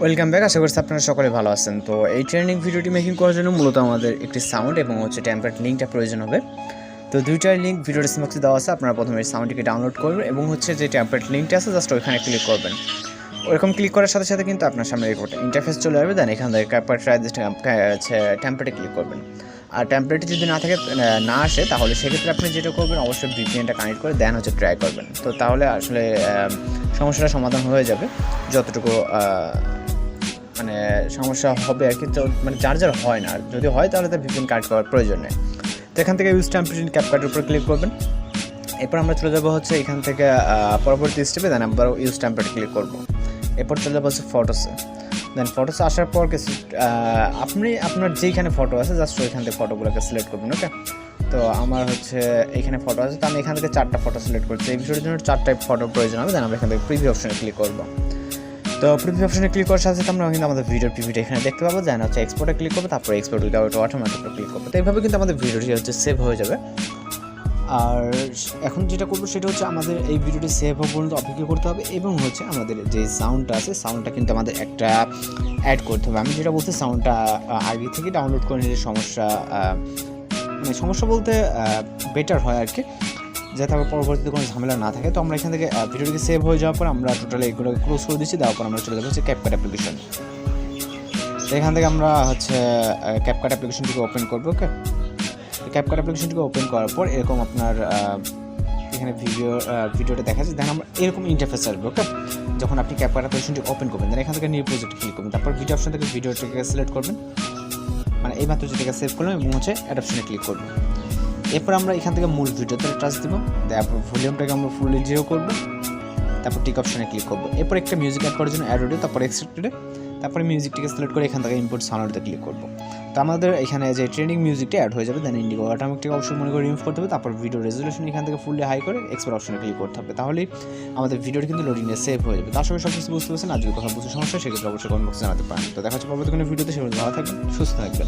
Welcome back. আশা করছি আপনারা সকলে ভালো আছেন। তো এই ট্রেনিং ভিডিওটি মেকিং করার জন্য মূলত আমাদের একটি সাউন্ড এবং টেমপ্লেট লিঙ্কটা প্রয়োজন হবে। তো দুইটার লিঙ্ক ভিডিও ডিসক্রিপশনে দেওয়া আছে। আপনারা প্রথমে সাউন্ডটিকে ডাউনলোড করবেন এবং যে টেমপ্লেট লিঙ্কটা আছে জাস্ট ওইখানে ক্লিক করবেন। ওরকম ক্লিক করার সাথে সাথে কিন্তু আপনার সামনে একটা ইন্টারফেস চলে আসবে। দেন এখান থেকে CapCut টেমপ্লেটে ক্লিক করবেন। আর টেমপ্লেটে যদি না আসে তাহলে সেক্ষেত্রে আপনি যেটা করবেন অবশ্যই VPNটা কানেক্ট করে দেন ট্রাই করবেন। তো তাহলে আসলে সমস্যাটা সমাধান হয়ে যাবে। যতটুকু সমস্যা হবে আর কি, তো যার হয় না, যদি হয় তাহলে তার VPN কানেক্ট করার প্রয়োজন নেই। তো এখান থেকে ইউজ টেমপ্লেট ইন CapCut উপর ক্লিক করবেন। এরপর আমরা চলে যাবো এখান থেকে পরবর্তী স্টেপে। দেন আমরা ইউজ টেমপ্লেট ক্লিক করবো। এরপর চলে যাবো ফটোসে। দেন ফটোসে আসার পর আপনি আপনার যেইখানে ফটো আছে জাস্ট ওইখান থেকে ফটোগুলোকে সিলেক্ট করবেন। ওকে, তো আমার এইখানে ফটো আছে, তো আমি এখান থেকে 4টা ফটো সিলেক্ট করছি। এই ভিডিওর জন্য 4টাই ফটো প্রয়োজন হবে। দেন আমরা এখান থেকে প্রিভিউ অপশনে ক্লিক করবো। তো প্রিভিউ অপশনে ক্লিক করার সাথে সাথে আমরা কিন্তু আমাদের ভিডিওর প্রিভিউটা এখানে দেখতে পাবো। দেন এক্সপোর্টে ক্লিক করবো, তারপর এক্সপোর্ট উইথআউট ওয়াটারমার্কে ক্লিক করবো। তো এইভাবে কিন্তু আমাদের ভিডিওটি সেভ হয়ে যাবে। আর এখন যেটা করবো সেটা আমাদের এই ভিডিওটি সেভ হওয়া পর্যন্ত অপেক্ষা করতে হবে এবং আমাদের যে সাউন্ডটা আছে সাউন্ডটা কিন্তু আমাদের একটা অ্যাড করতে হবে। আমি যেটা বলছি সাউন্ডটা আগে থেকে ডাউনলোড করে নিলে সমস্যা বলতে বেটার হয় আর কি, যাতে আবার পরবর্তীতে কোনো ঝামেলা না থাকে। তো আমরা এখান থেকে ভিডিওটিকে সেভ হয়ে যাওয়ার পর আমরা টোটালি এগুলো ক্লোজ করে দিচ্ছি। দেওয়ার পর আমরা চলে যাবো CapCut অ্যাপ্লিকেশন। তো এখান থেকে আমরা CapCut অ্যাপ্লিকেশনটিকে ওপেন করবো। ওকে, CapCut অ্যাপ্লিকেশনটিকে ওপেন করার পর এরকম আপনার এখানে ভিডিওটা দেখা যাচ্ছে। দেন আমরা এরকম ইন্টারফেস আসবে। ওকে, যখন আপনি CapCut অ্যাপ্লিকেশনটি ওপেন করবেন দেন এখান থেকে নিউ প্রজেক্টে ক্লিক করবেন। তারপর ভিডিও অপশন থেকে ভিডিওটিকে সিলেক্ট করবেন, এই মাত্র যেটাকে সেভ করলাম, এবং অ্যাড অপশনে ক্লিক করবেন। এরপর আমরা এখান থেকে মূল ভিডিওতে টাচ দিব। তারপর ভলিউমটাকে আমরা ফুললি 0 করবো। তারপর টিক অপশনে ক্লিক করবো। এরপর একটা মিউজিক অ্যাড করার জন্য অ্যাড অডিও, তারপর এক্সট্রাক্টেডে, তারপরে মিউজিকটিকে সিলেক্ট করে এখান থেকে ইম্পোর্ট সাউন্ডে ক্লিক করবো। তো আমাদের এখানে যে ট্রেনিং মিউজিকটা অ্যাড হয়ে যাবে। দেন ইন্ডিগো অটোমেটিক অপশন মনে করে রিমুভ করতে হবে। তারপর ভিডিও রেজলিউশন এখান থেকে ফুললি হাই করে এক্সপোর্ট অপশনে ক্লিক করতে হবে। তাহলেই আমাদের ভিডিওটি কিন্তু লোডিংয়ে সেভ হয়ে যাবে। তার সঙ্গে সব কিছু বুঝতে পারছেন। আর যদি কথা বুঝতে সমস্যা সেক্ষেত্রে অবশ্যই কমেন্ট বক্সে জানাতে পারেন। তো দেখা হচ্ছে পরবর্তী কোনো ভিডিওতে। সেগুলো ভালো থাকবেন, সুস্থ থাকবেন।